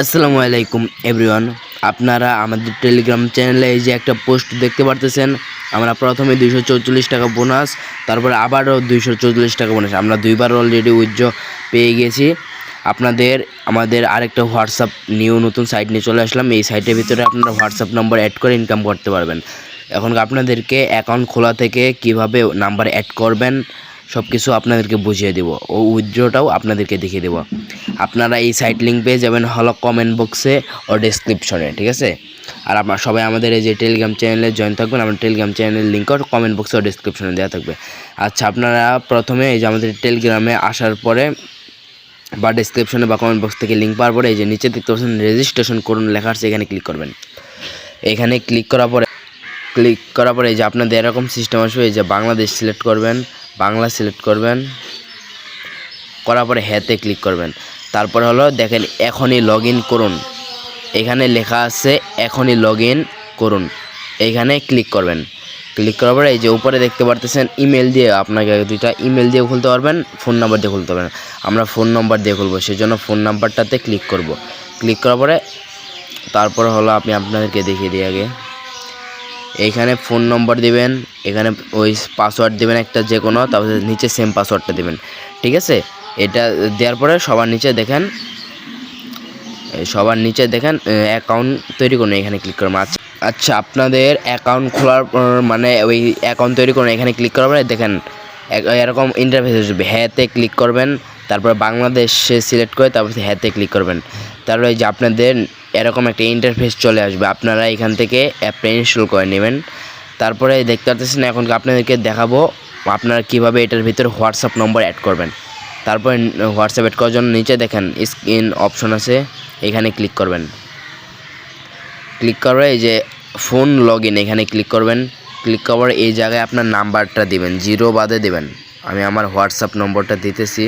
আসসালামু আলাইকুম এভরিওয়ান। আপনারা আমাদের টেলিগ্রাম চ্যানেলে এই যে একটা পোস্ট দেখতে পারতেছেন। আমরা প্রথমে 244 টাকা বোনাস, তারপরে আবারও 244 টাকা বোনাস, আমরা দুইবার অলরেডি উইথড্র পেয়ে গেছি। আমাদের আরেকটা হোয়াটসঅ্যাপ নতুন সাইট নিয়ে চলে আসলাম। এই সাইটের ভিতরে আপনারা হোয়াটসঅ্যাপ নম্বর অ্যাড করে ইনকাম করতে পারবেন। এখন আপনাদেরকে অ্যাকাউন্ট খোলা থেকে কিভাবে নাম্বার অ্যাড করবেন সব কিছু আপনাদেরকে বুঝিয়ে দেব ও উইথড্রটাও আপনাদেরকে দেখিয়ে দেব। আপনারা এই সাইট লিঙ্ক পেয়ে যাবেন হলো কমেন্ট বক্সে ও ডেসক্রিপশনে, ঠিক আছে? আর আপনারা সবাই আমাদের এই যে টেলিগ্রাম চ্যানেলে জয়েন থাকবেন। আমার টেলিগ্রাম চ্যানেলের লিঙ্কও কমেন্ট বক্সে ও ডেসক্রিপশনে দেওয়া থাকবে। আচ্ছা, আপনারা প্রথমে এই যে আমাদের টেলিগ্রামে আসার পরে বা ডেসক্রিপশনে বা কমেন্ট বক্স থেকে লিঙ্ক পাওয়ার পরে এই যে নিচে দেখতে পাচ্ছেন রেজিস্ট্রেশন করুন লেখা আছে, এখানে ক্লিক করবেন। এখানে ক্লিক করার পরে এই যে আপনাদের এরকম সিস্টেম আসবে। এই যে বাংলাদেশ সিলেক্ট করবেন, বাংলা সিলেক্ট করবেন, করার পরে হ্যাঁতে ক্লিক করবেন। তারপরে হলো দেখেন এখনই লগ ইন করুন, এখানে লেখা আছে এখনই লগ ইন করুন, এইখানে ক্লিক করবেন। ক্লিক করার পরে এই যে উপরে দেখতে পারতেছেন ইমেল দিয়ে আপনাকে দুইটা ইমেল দিয়ে খুলতে পারবেন, ফোন নাম্বার দিয়ে খুলতে পারবেন। আমরা ফোন নাম্বার দিয়ে খুলবো, সেই জন্য ফোন নাম্বারটাতে ক্লিক করব। ক্লিক করার পরে তারপরে হলো আমি আপনাদেরকে দেখিয়ে দিই আগে। এইখানে ফোন নম্বর দিবেন, এখানে ওই পাসওয়ার্ড দিবেন একটা যে কোনো, তারপরে নিচে সেম পাসওয়ার্ডটা দিবেন, ঠিক আছে? এটা দেওয়ার পরে সবার নিচে দেখেন অ্যাকাউন্ট তৈরি করুন, এখানে ক্লিক করুন। আচ্ছা, আপনাদের অ্যাকাউন্ট খোলার মানে ওই অ্যাকাউন্ট তৈরি করুন, এখানে ক্লিক করার পরে দেখেন এরকম ইন্টারফেস আসবে। হ্যাঁতে ক্লিক করবেন, তারপর বাংলাদেশে সিলেক্ট করে তারপর হ্যাঁতে ক্লিক করবেন। তারপরে এই যে আপনাদের এরকম একটা ইন্টারফেস চলে আসবে, আপনারা এখান থেকে অ্যাপটা ইনস্টল করে নেবেন। তারপরে দেখতে পাচ্ছেন এখন আপনাদেরকে দেখাবো আপনারা কিভাবে এটার ভিতরে হোয়াটসঅ্যাপ নম্বর অ্যাড করবেন। তারপরে হোয়াটসঅ্যাপ অ্যাড করার জন্য নিচে দেখেন স্ক্রিন অপশন আছে, এখানে ক্লিক করবেন। ক্লিক করার এই যে ফোন লগ ইন, এখানে ক্লিক করবেন। ক্লিক করার এই জায়গায় আপনার নাম্বারটা দিবেন, 0 বাদে দেবেন। আমি আমার হোয়াটসঅ্যাপ নম্বরটা দিতেছি।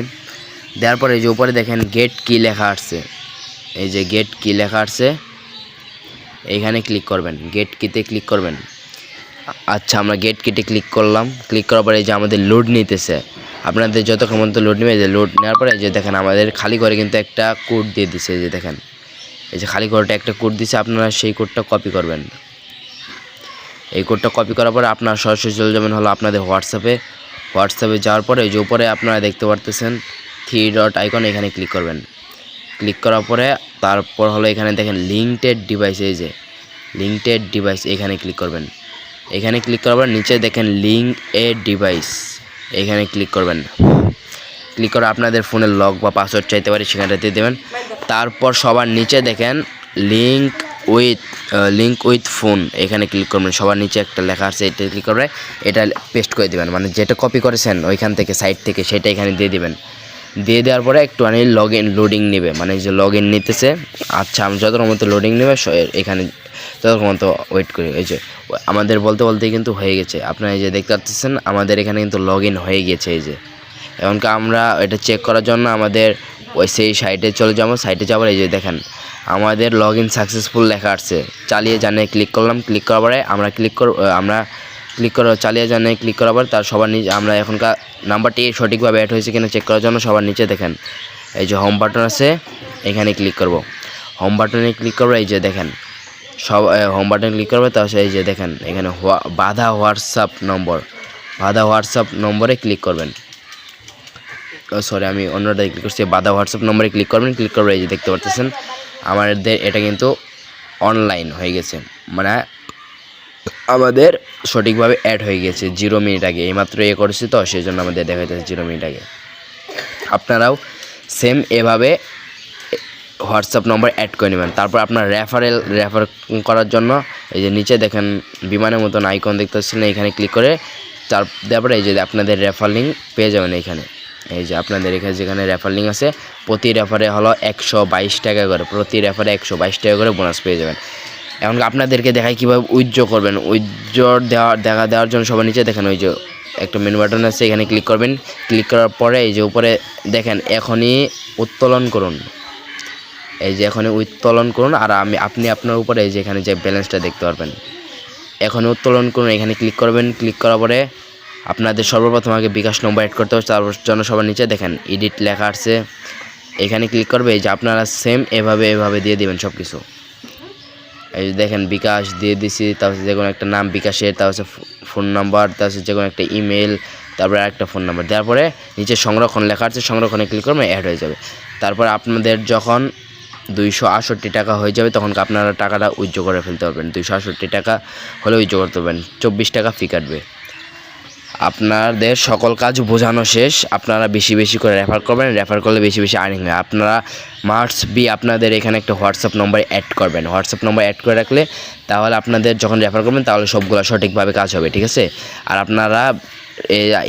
দেওয়ার পরে এই যে উপরে দেখেন গেট কি লেখা আসছে, এই যে গেট কি লেখা আসছে, এইখানে ক্লিক করবেন, গেট কিতে ক্লিক করবেন। আচ্ছা, আমরা গেট কিতে ক্লিক করলাম। ক্লিক করার পরে এই যে আমাদের লোড নিতেছে, আপনাদের যতক্ষণ পর্যন্ত লোড নেবে, এই যে লোড নেওয়ার পরে এই যে দেখেন আমাদের খালি করে কিন্তু একটা কোড দিয়ে দিছে। এই যে দেখেন এই যে খালি কোডটা একটা কোড দিছে, আপনারা সেই কোডটা কপি করবেন। এই কোডটা কপি করার পরে আপনারা সরাসরি চলে যাবেন হলো আপনাদের হোয়াটসঅ্যাপে যাওয়ার পরে এই যে উপরে আপনারা দেখতে পারতেছেন 3 ডট আইকন, এখানে ক্লিক করবেন। ক্লিক করার পরে তারপর হলো এখানে দেখেন লিঙ্কড ডিভাইস, এই যে লিঙ্কড ডিভাইস, এখানে ক্লিক করবেন। এখানে ক্লিক করার পর নিচে দেখেন লিঙ্ক এ ডিভাইস, এখানে ক্লিক করবেন। ক্লিক করে আপনাদের ফোনের লক বা পাসওয়ার্ড চাইতে পারে, সেখানটাতে দেবেন। তারপর সবার নিচে দেখেন লিঙ্ক উইথ ফোন, এখানে ক্লিক করবেন। সবার নিচে একটা লেখা আছে, এটা ক্লিক করবে, এটা পেস্ট করে দেবেন, মানে যেটা কপি করেছেন ওইখান থেকে সাইট থেকে সেটা এখানে দিয়ে দেবেন। দিয়ে দেওয়ার পরে একটুখানি লোডিং নেবে, মানে যে লগ ইন নিতেছে। আচ্ছা, আমি যতক্ষণ মতো লোডিং নেবে এখানে ততক্ষণ মতো ওয়েট করি। এই যে আমাদের বলতে কিন্তু হয়ে গেছে, আপনারা এই যে দেখতে পাচ্ছেন আমাদের এখানে কিন্তু লগ ইন হয়ে গেছে। এই যে এমনকি আমরা এটা চেক করার জন্য আমাদের সেই সাইটে চলে যাবো। সাইটে যাবার এই যে দেখেন আমাদের লগ ইন সাকসেসফুল লেখা আসছে। চালিয়ে জানে ক্লিক করলাম। ক্লিক করার পরে আমরা চালিয়ে জানে ক্লিক করার পর তার সবার নিচে আমরা এখনকার নাম্বারটি সঠিকভাবে অ্যাড হয়েছে কিনা চেক করার জন্য সবার নিচে দেখেন এই যে হোম বাটন আছে, এখানে ক্লিক করব। হোম বাটনে ক্লিক করবো, এই যে দেখেন সব হোম বাটনে ক্লিক করবে। তার এই যে দেখেন এখানে বাধা হোয়াটসঅ্যাপ নম্বরে ক্লিক করবেন। সরি, আমি অন্যটাই ক্লিক করছি। বাধা হোয়াটসঅ্যাপ নম্বরে ক্লিক করবেন। ক্লিক করবে, এই যে দেখতে পাচ্ছেন আমাদের এটা কিন্তু অনলাইন হয়ে গেছে, মানে আমাদের সঠিকভাবে অ্যাড হয়ে গেছে 0 মিনিট আগে। এইমাত্র করেছি তো, সেই জন্য আমাদের দেখা যাচ্ছে 0 মিনিট আগে। আপনারাও সেম এভাবে হোয়াটসঅ্যাপ নম্বর অ্যাড করে নেবেন। তারপর আপনার রেফার করার জন্য এই যে নিচে দেখেন বিমানের মতন আইকন দেখতে পাচ্ছেন, এখানে ক্লিক করে তারপরে এই যে আপনাদের রেফার লিঙ্ক পেয়ে যাবেন। এখানে এই যে আপনাদের এখানে যেখানে রেফার লিঙ্ক আছে, প্রতি রেফারে হলো 122 টাকা করে, প্রতি রেফারে 122 টাকা করে বোনাস পেয়ে যাবেন। এখন আপনাদেরকে দেখাই কীভাবে উইথড্র করবেন। উইথড্র দেওয়ার জন্য সবার নিচে দেখেন ওই যে একটা মেনু বাটন আছে, এখানে ক্লিক করবেন। ক্লিক করার পরে এই যে উপরে দেখেন এখনই উত্তোলন করুন, এই যে এখনই উত্তোলন করুন। আর আপনি আপনার উপরে এই যে এখানে যে ব্যালেন্সটা দেখতে পারবেন, এখনই উত্তোলন করুন, এখানে ক্লিক করবেন। ক্লিক করার পরে আপনাদের সর্বপ্রথম আগে বিকাশ নম্বর অ্যাড করতে হবে। তার জন্য সবার নিচে দেখেন এডিট লেখা আছে, এখানে ক্লিক করবে। এই যে আপনারা সেম এভাবে দিয়ে দিবেন সব কিছু। এই যে দেখেন বিকাশ দিয়ে দিছি, তারপর যে কোনো একটা নাম বিকাশের, তারপর ফোন নাম্বার, তারপর যে কোনো একটা ইমেল, তারপরে আরেকটা ফোন নাম্বার দেওয়ার পরে নিচে সংরক্ষণ লেখা আছে, সংরক্ষণে ক্লিক করবেন, অ্যাড হয়ে যাবে। তারপর আপনাদের যখন 268 টাকা হয়ে যাবে তখন আপনারা টাকাটা উইথড্র করে ফেলতে পারবেন। 268 টাকা হলে উইথড্র করতে পারবেন, 24 টাকা ফি কাটবে। আপনাদের সকল কাজ বোঝানো শেষ। আপনারা বেশি করে রেফার করবেন, রেফার করলে বেশি আর্নিং হয়। আপনারা মাস্ট বি আপনাদের এখানে একটা হোয়াটসঅ্যাপ নম্বর অ্যাড করবেন। হোয়াটসঅ্যাপ নম্বর অ্যাড করে রাখলে তাহলে আপনাদের যখন রেফার করবেন তাহলে সবগুলো সঠিকভাবে কাজ হবে, ঠিক আছে। আর আপনারা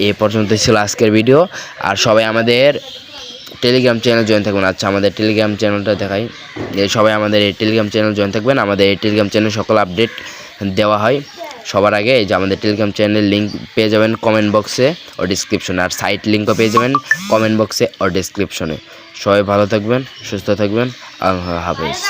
এ পর্যন্ত ছিল আজকের ভিডিও। আর সবাই আমাদের টেলিগ্রাম চ্যানেল জয়েন থাকবেন। আচ্ছা, আমাদের টেলিগ্রাম চ্যানেলটা দেখাই। সবাই আমাদের এই টেলিগ্রাম চ্যানেল জয়েন থাকবেন। আমাদের এই টেলিগ্রাম চ্যানেল সকল আপডেট দেওয়া হয় সবার আগে। এই যে আমাদের টেলিগ্রাম চ্যানেলের লিঙ্ক পেয়ে যাবেন কমেন্ট বক্সে ও ডিসক্রিপশনে, আর সাইট লিঙ্কও পেয়ে যাবেন কমেন্ট বক্সে ও ডিসক্রিপশনে। সবাই ভালো থাকবেন, সুস্থ থাকবেন। আল্লাহ হাফেজ।